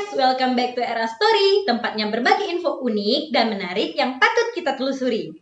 guys, welcome back to Era Story, tempatnya berbagi info unik dan menarik yang patut kita telusuri.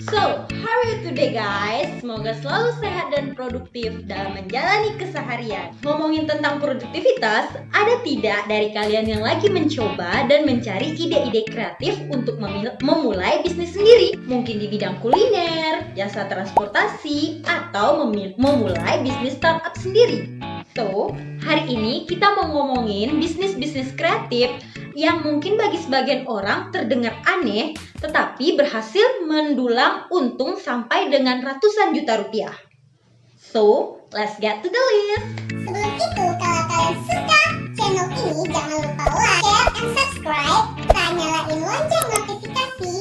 So, how are you today guys? Semoga selalu sehat dan produktif dalam menjalani keseharian. Ngomongin tentang produktivitas, ada tidak dari kalian yang lagi mencoba dan mencari ide-ide kreatif untuk memulai bisnis sendiri? Mungkin di bidang kuliner, jasa transportasi, atau memulai bisnis startup sendiri. So, hari ini kita mau ngomongin bisnis-bisnis kreatif yang mungkin bagi sebagian orang terdengar aneh, tetapi berhasil mendulang untung sampai dengan ratusan juta rupiah. So, let's get to the list. Sebelum itu, kalau kalian suka channel ini, jangan lupa like, share, and subscribe, serta nyalain lonceng notifikasi,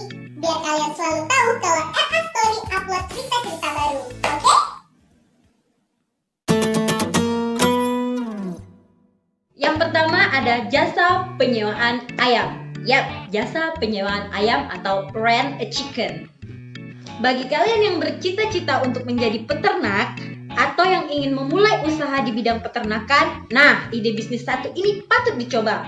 biar kalian selalu tahu kalau Era Story upload cerita-cerita baru, oke? Yang pertama ada jasa penyewaan ayam. Yap, jasa penyewaan ayam atau rent a chicken. Bagi kalian yang bercita-cita untuk menjadi peternak atau yang ingin memulai usaha di bidang peternakan, nah, ide bisnis satu ini patut dicoba.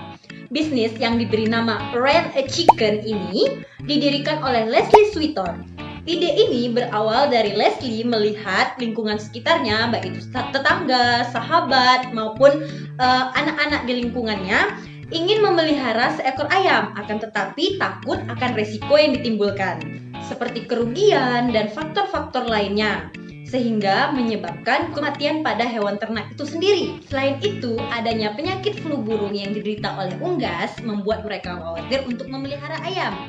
Bisnis yang diberi nama Rent a Chicken ini didirikan oleh Leslie Sweeton. Ide ini berawal dari Leslie melihat lingkungan sekitarnya, baik itu tetangga, sahabat, maupun anak-anak di lingkungannya ingin memelihara seekor ayam, akan tetapi takut akan resiko yang ditimbulkan, seperti kerugian dan faktor-faktor lainnya, sehingga menyebabkan kematian pada hewan ternak itu sendiri. Selain itu, adanya penyakit flu burung yang diderita oleh unggas membuat mereka khawatir untuk memelihara ayam.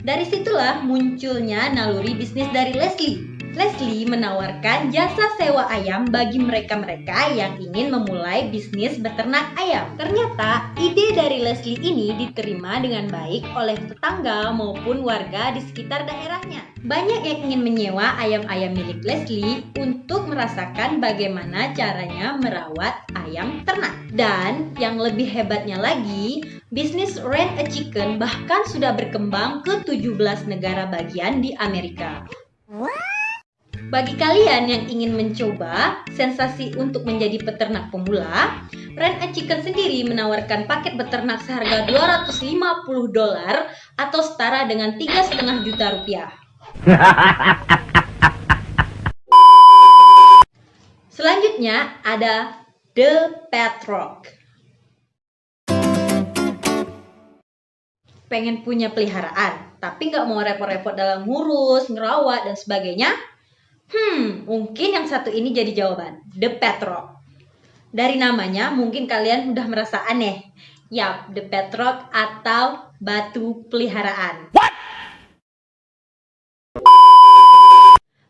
Dari situlah munculnya naluri bisnis dari Leslie. Leslie menawarkan jasa sewa ayam bagi mereka-mereka yang ingin memulai bisnis beternak ayam. Ternyata ide dari Leslie ini diterima dengan baik oleh tetangga maupun warga di sekitar daerahnya. Banyak yang ingin menyewa ayam-ayam milik Leslie untuk merasakan bagaimana caranya merawat ayam ternak. Dan yang lebih hebatnya lagi, bisnis Rent a Chicken bahkan sudah berkembang ke 17 negara bagian di Amerika. Bagi kalian yang ingin mencoba sensasi untuk menjadi peternak pemula, Rent a Chicken sendiri menawarkan paket beternak seharga $250 atau setara dengan 3,5 juta rupiah. Selanjutnya ada The Pet Rock. Pengen punya peliharaan, tapi nggak mau repot-repot dalam ngurus, ngerawat, dan sebagainya? Mungkin yang satu ini jadi jawaban, The Pet Rock. Dari namanya mungkin kalian udah merasa aneh. Yap, The Pet Rock atau batu peliharaan. What?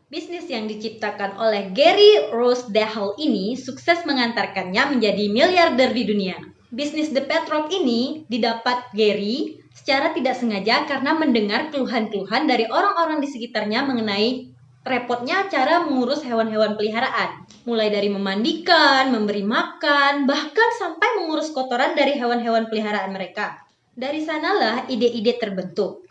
Bisnis yang diciptakan oleh Gary Rosedale ini sukses mengantarkannya menjadi miliarder di dunia. Bisnis The Pet Rock ini didapat Gary secara tidak sengaja karena mendengar keluhan-keluhan dari orang-orang di sekitarnya mengenai repotnya cara mengurus hewan-hewan peliharaan. Mulai dari memandikan, memberi makan, bahkan sampai mengurus kotoran dari hewan-hewan peliharaan mereka. Dari sanalah ide-ide terbentuk.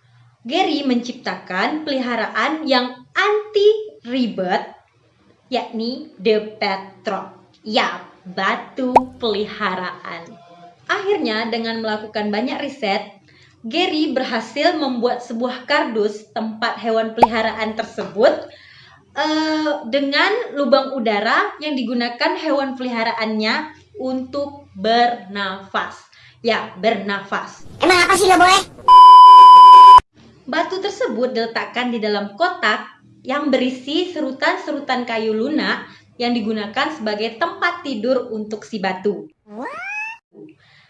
Gary menciptakan peliharaan yang anti ribet, yakni The Pet Rock. Ya, batu peliharaan. Akhirnya dengan melakukan banyak riset, Gary berhasil membuat sebuah kardus tempat hewan peliharaan tersebut dengan lubang udara yang digunakan hewan peliharaannya untuk bernafas. Ya, bernafas. Emang apa sih gak boleh? Batu tersebut diletakkan di dalam kotak yang berisi serutan-serutan kayu lunak yang digunakan sebagai tempat tidur untuk si batu.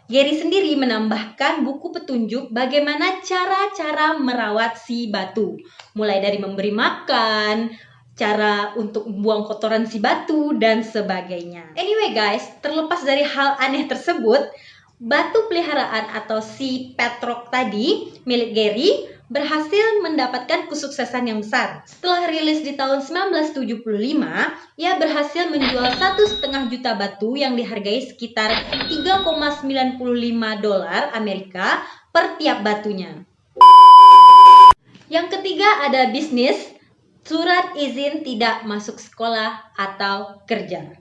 Gary sendiri menambahkan buku petunjuk bagaimana cara-cara merawat si batu. Mulai dari memberi makan, cara untuk membuang kotoran si batu, dan sebagainya. Anyway guys, terlepas dari hal aneh tersebut, batu peliharaan atau si Petrock tadi milik Gary berhasil mendapatkan kesuksesan yang besar. Setelah rilis di tahun 1975, ia berhasil menjual 1,5 juta batu yang dihargai sekitar $3,95 Amerika per tiap batunya. Yang ketiga ada bisnis surat izin tidak masuk sekolah atau kerja.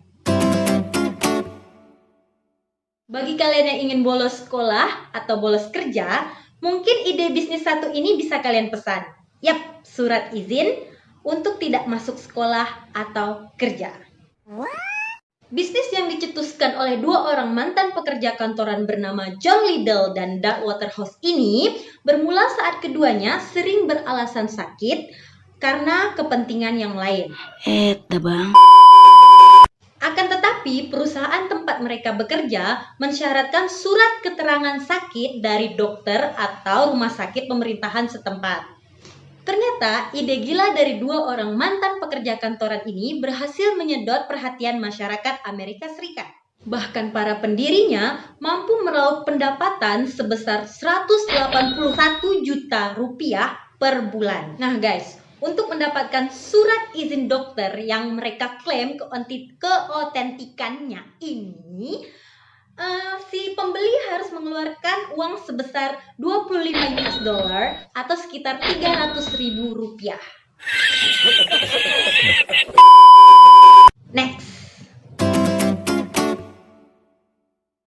Bagi kalian yang ingin bolos sekolah atau bolos kerja, mungkin ide bisnis satu ini bisa kalian pesan. Yap, surat izin untuk tidak masuk sekolah atau kerja. Bisnis yang dicetuskan oleh dua orang mantan pekerja kantoran bernama John Liddell dan Doug Waterhouse ini bermula saat keduanya sering beralasan sakit karena kepentingan yang lain. Bang. Akan tetapi, perusahaan tempat mereka bekerja mensyaratkan surat keterangan sakit dari dokter atau rumah sakit pemerintahan setempat. Ternyata, ide gila dari dua orang mantan pekerja kantoran ini berhasil menyedot perhatian masyarakat Amerika Serikat. Bahkan para pendirinya mampu meraup pendapatan sebesar 181 juta rupiah per bulan. Nah guys, untuk mendapatkan surat izin dokter yang mereka klaim keotentikannya ini, si pembeli harus mengeluarkan uang sebesar $25 atau sekitar 300.000 rupiah. Next.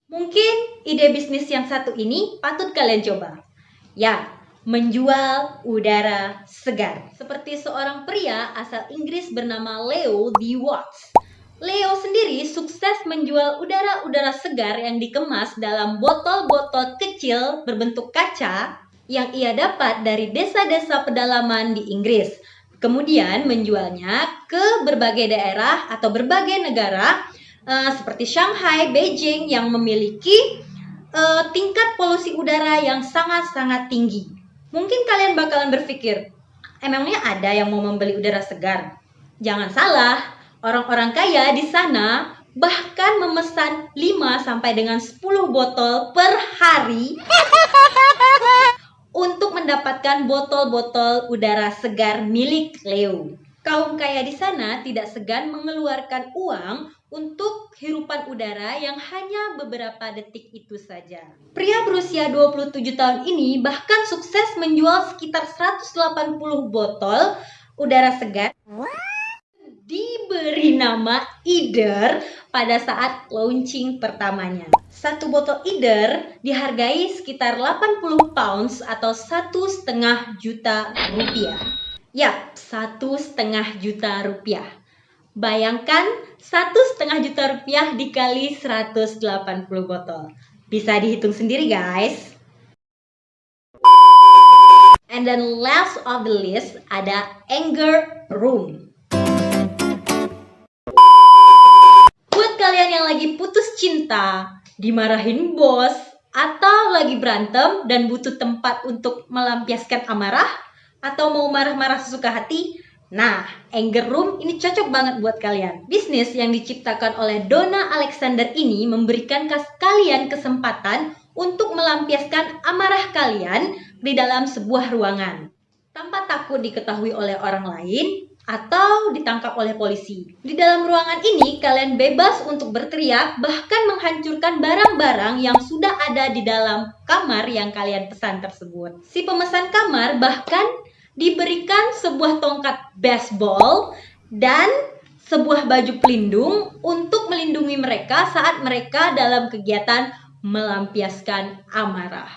Mungkin ide bisnis yang satu ini patut kalian coba. Ya, menjual udara segar. Seperti seorang pria asal Inggris bernama Leo D. Watts. Leo sendiri sukses menjual udara-udara segar yang dikemas dalam botol-botol kecil berbentuk kaca yang ia dapat dari desa-desa pedalaman di Inggris. Kemudian menjualnya ke berbagai daerah atau berbagai negara seperti Shanghai, Beijing yang memiliki tingkat polusi udara yang sangat-sangat tinggi. Mungkin kalian bakalan berpikir, emangnya ada yang mau membeli udara segar? Jangan salah, orang-orang kaya di sana bahkan memesan 5 sampai dengan 10 botol per hari untuk mendapatkan botol-botol udara segar milik Leo. Kaum kaya di sana tidak segan mengeluarkan uang untuk hirupan udara yang hanya beberapa detik itu saja. Pria berusia 27 tahun ini bahkan sukses menjual sekitar 180 botol udara segar diberi nama Eder pada saat launching pertamanya. Satu botol Eder dihargai sekitar 80 pounds atau 1,5 juta rupiah. Yap, 1,5 juta rupiah. Bayangkan 1,5 juta rupiah dikali 180 botol. Bisa dihitung sendiri guys. And then last of the list ada anger room. Buat kalian yang lagi putus cinta, dimarahin bos, atau lagi berantem dan butuh tempat untuk melampiaskan amarah, atau mau marah-marah sesuka hati, nah, anger room ini cocok banget buat kalian. Bisnis yang diciptakan oleh Donna Alexander ini memberikan kalian kesempatan untuk melampiaskan amarah kalian di dalam sebuah ruangan tanpa takut diketahui oleh orang lain atau ditangkap oleh polisi. Di dalam ruangan ini kalian bebas untuk berteriak, bahkan menghancurkan barang-barang yang sudah ada di dalam kamar yang kalian pesan tersebut. Si pemesan kamar bahkan diberikan sebuah tongkat baseball dan sebuah baju pelindung untuk melindungi mereka saat mereka dalam kegiatan melampiaskan amarah.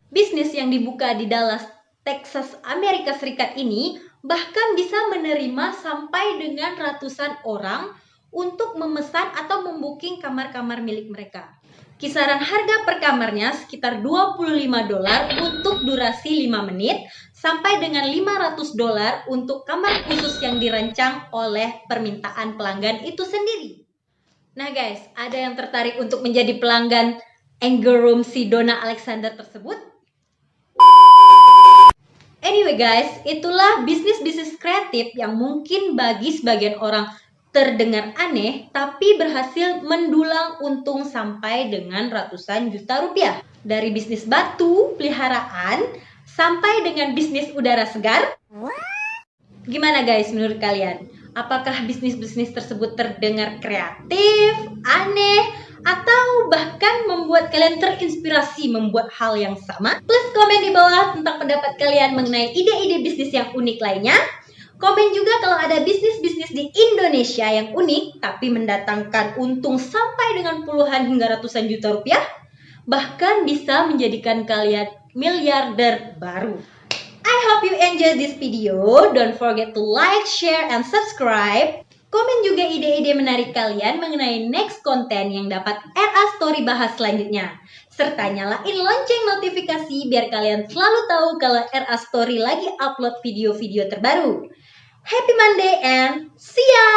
Bisnis yang dibuka di Dallas, Texas, Amerika Serikat ini bahkan bisa menerima sampai dengan ratusan orang untuk memesan atau membooking kamar-kamar milik mereka. Kisaran harga per kamarnya sekitar $25 untuk durasi 5 menit sampai dengan $500 untuk kamar khusus yang dirancang oleh permintaan pelanggan itu sendiri. Nah guys, ada yang tertarik untuk menjadi pelanggan anger room si Donna Alexander tersebut? Anyway guys, itulah bisnis-bisnis kreatif yang mungkin bagi sebagian orang terdengar aneh, tapi berhasil mendulang untung sampai dengan ratusan juta rupiah. Dari bisnis batu, peliharaan, sampai dengan bisnis udara segar. Gimana guys menurut kalian? Apakah bisnis-bisnis tersebut terdengar kreatif, aneh, atau bahkan membuat kalian terinspirasi membuat hal yang sama? Please komen di bawah tentang pendapat kalian mengenai ide-ide bisnis yang unik lainnya. Komen juga kalau ada bisnis-bisnis di Indonesia yang unik tapi mendatangkan untung sampai dengan puluhan hingga ratusan juta rupiah. Bahkan bisa menjadikan kalian miliarder baru. I hope you enjoy this video. Don't forget to like, share, and subscribe. Komen juga ide-ide menarik kalian mengenai next konten yang dapat RA Story bahas selanjutnya. Serta nyalain lonceng notifikasi biar kalian selalu tahu kalau RA Story lagi upload video-video terbaru. Happy Monday and see ya!